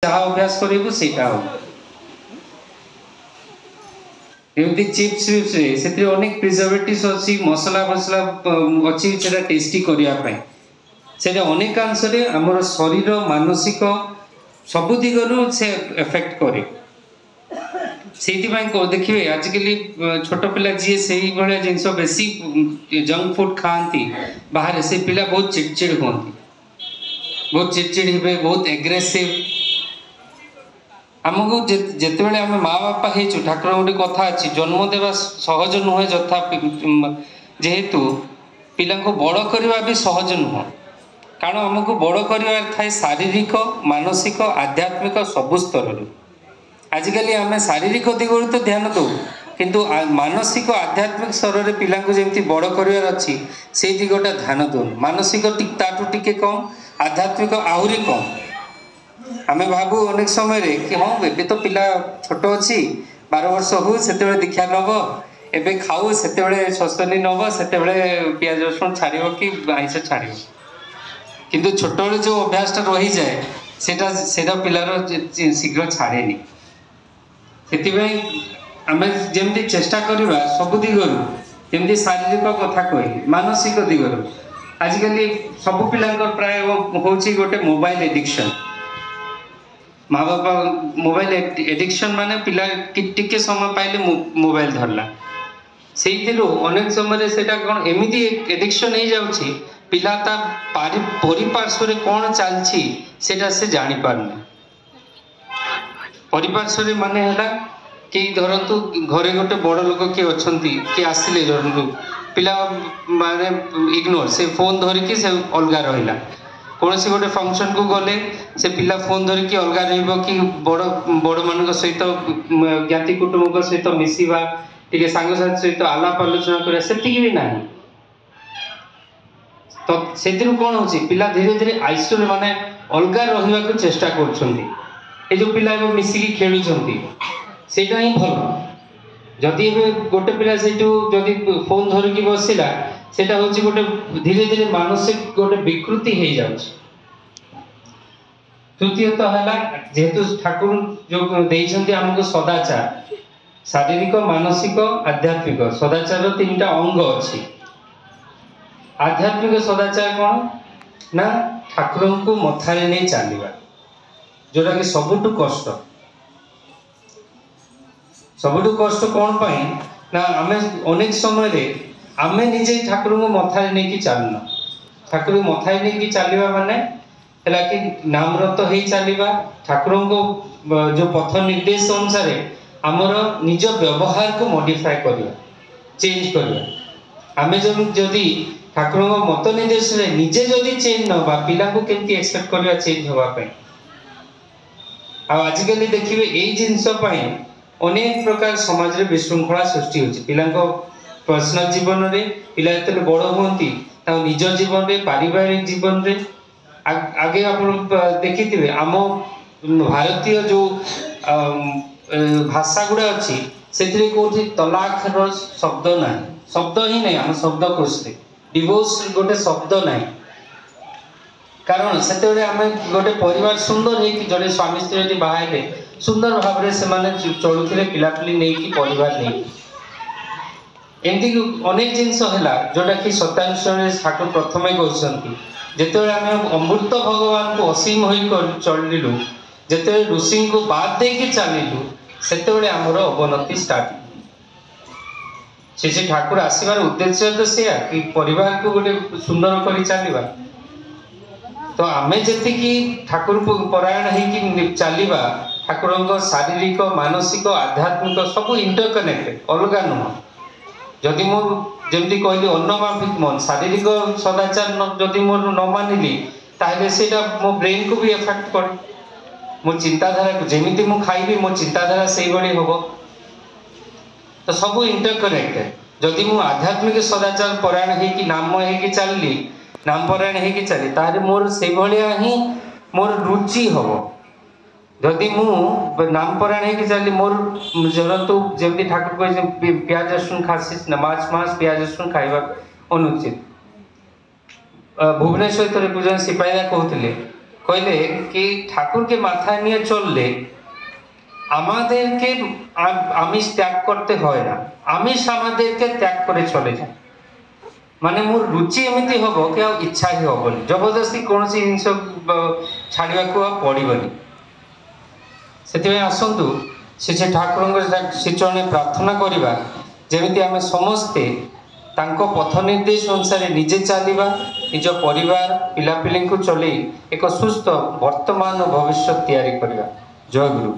जहाँ अभ्यास करू से एमती चिप्स से अनेक प्रिजर्वेटिव्स अच्छी मसला मसला अच्छी से टेस्टी करने से अनेकांश आमर शरीर मानसिक सबु दिगरु से एफेक्ट करे से देखिए आजिकल छोट पिला जी से जिनस बेसी जंक फूड खाती बाहर से पिला बहुत चिड़चिड़ होती बहुत चिड़चिड़ हे बहुत एग्रेसिव आमको जिते बड़े आम माँ बापा हो ठाकुर गोटे कथा अच्छी जन्म देवा सहज नुहे जथा जेहेतु पिला बड़ करवा भी सहज नुह कारण आमको बड़ कर थाए शारीरिक मानसिक आध्यात्मिक सबु स्तर आजिकल आम शारीरिक दिगरू तो ध्यान दो किंतु मानसिक आध्यात्मिक स्तर में पिला जमी बड़ कर अच्छी से दिगटा ध्यान दो मानसिक ताठू टिके कम आध्यात्मिक आहरी कम आम भावु अनेक समय कि हाँ ए तो पिला छोट अच्छी 12 वर्ष हो से दीक्षा नब एवं खाऊ से शस्वनी नब से पियाज रसुण छाड़ कि आइस छाड़ किंतु छोट जो अभ्यास रही जाए सेटा पिलार शीघ्र छाड़े से आम जमी चेष्टा करवा सब दिगरू जमी शारीरिक कथा कह मानसिक दिगरू आजिकल सब पिला प्राय हूँ गोटे मोबाइल एडिक्शन माँ बापा मोबाइल एडिक्शन माने पिला टिके समय पाइले मोबाइल धरला से अनेक समय से कौन एमती एडिक्शन हो जाऊँगी पिला परिपार्श्व कौन चलती से जानी पारना परिपार्श्व माने है कि धरतु घरे गोटे बड़ लोक किए अच्छा किए आसिले धरतु पिला माने इग्नोर से फोन धरिकी से अलग रहा कौन सी गोटे फंक्शन को गले से पिला फोन धरिकी अलग कि बड़ बड़ मान सहित ज्ञाति कुटुंब सहित मिसवा टे सांगसाथी सहित आलाप आलोचना करा से भी ना तो से कौन हो पिला धीरे धीरे आइसोलेट माने अलग रहा चेष्टा कर जो पिला मिसिकी खेलुंट से भल जदि गोटे पिला से जदि फोन धरिकी बसला सेटा हूँ गोटे धीरे धीरे मानसिक गोटे विकृति हो जाऊँ तृतीयत है जेहेतु ठाकुर जो देते आमको सदाचार शारीरिक मानसिक आध्यात्मिक सदाचार 3टा अंग अच्छी आध्यात्मिक सदाचार कौन ना ठाकुर को मथारे नहीं चलवा जोटा कि सबुठु कष्ट कौन पाई ना आम अनेक समय आमे निजे ठाकुर को मथारे नहीं चलना ठाकुर को मथारे नहीं चलवा माने है कि नामरत हो चलवा ठाकुर को जो पथ निर्देश अनुसार आमर निज व्यवहार को मॉडिफाई करवा चेंज करवा आमे जदि ठाकुर को मत निर्देश निजे जदि चेंज नवा पिला को केमती एक्सपेक्ट करवा चेंज होगापी आजिकल देखिए यही जिनस अनेक प्रकार समाज में विशृंखला सृष्टि होती पिला पर्सनल जीवन में पिला जो बड़ हमें निज जीवन में पारिवारिक जीवन में आगे आप देखी आम भारतीय जो भाषा गुड़ा अच्छी से कौटी तलाक शब्द ना शब्द ही नहीं आम शब्दकोश डिवोर्स गोटे शब्द ना कारण से आम गोटे परिवार सुंदर है कि जड़े स्वामी स्त्री बाहर सुंदर भाव से चलुते पिलापिली नहीं कि परिवार नहीं एमती अनेक जिनस है जोटा कि 27 ठाकुर प्रथम कहते जिते आम अमृत भगवान को असीम हो चलू जिते ऋषि को बाद दे चलू से आमर अवनति स्टार्ट से ठाकुर आसबार उद्देश्य तो से कि परिवार को गोटे सुंदर कर चलवा तो आम जी ठाकुर परायण हो चलवा ठाकुर शारीरिक मानसिक आध्यात्मिक सब इंटरकनेक्टेड अलग नुह जदि मोर जमी कहली अन्नमाफिक मन शारीरिक सदाचार जदि मोर न मानिली ताहले सेटा मो ब्रेन को भी एफेक्ट कर मो चिंताधारा को जमी मु खाइबी मो चिंताधारा से भाई हम तो सब इंटरकनेक्टेड जदि मु आध्यात्मिक सदाचार परायण हो नाम हो चलली नाम परायण हो चली ताहले मोर से भाया ही मोर रुचि हम जदि मु नाम परायण हो चली मोर जरतु जमी ठाकुर कह प्याज रसुण खासी माछ प्याज रसुण खाइबा अनुचित भुवनेश्वर पूजन सिपाही कहते कहले कि ठाकुर के माथा निये चलले আমাদেরকে আমিষ ত্যাগ করতে হয় না, আমিষ আমাদেরকে ত্যাগ করে চলে যায়। মানে মোর রুচি এমিতি হব কি আর ইচ্ছা হি হবনি, জবরদস্তি কোনসি জিনিস ছাড়িବାକୁ ଆଉ ପଡ଼ିବନି। ସେଥିପାଇଁ ଆସନ୍ତୁ ଶ୍ରୀ ଠାକୁରଙ୍କ ଶ୍ରୀଚରଣରେ ପ୍ରାର୍ଥନା କରିବା ଯେମିତି ଆମେ ସମସ୍ତେ ତାଙ୍କ ପଥ ନିର୍ଦ୍ଦେଶ ଅନୁସାରେ ନିଜେ ଚାଲିବା, ନିଜ ପରିବାର ପିଲାପିଲିଙ୍କୁ ଚଲେଇ ଏକ ସୁସ୍ଥ ବର୍ତ୍ତମାନ ଓ ଭବିଷ୍ୟତ ତିଆରି କରିବା। ଜୟ ଗୁରୁ।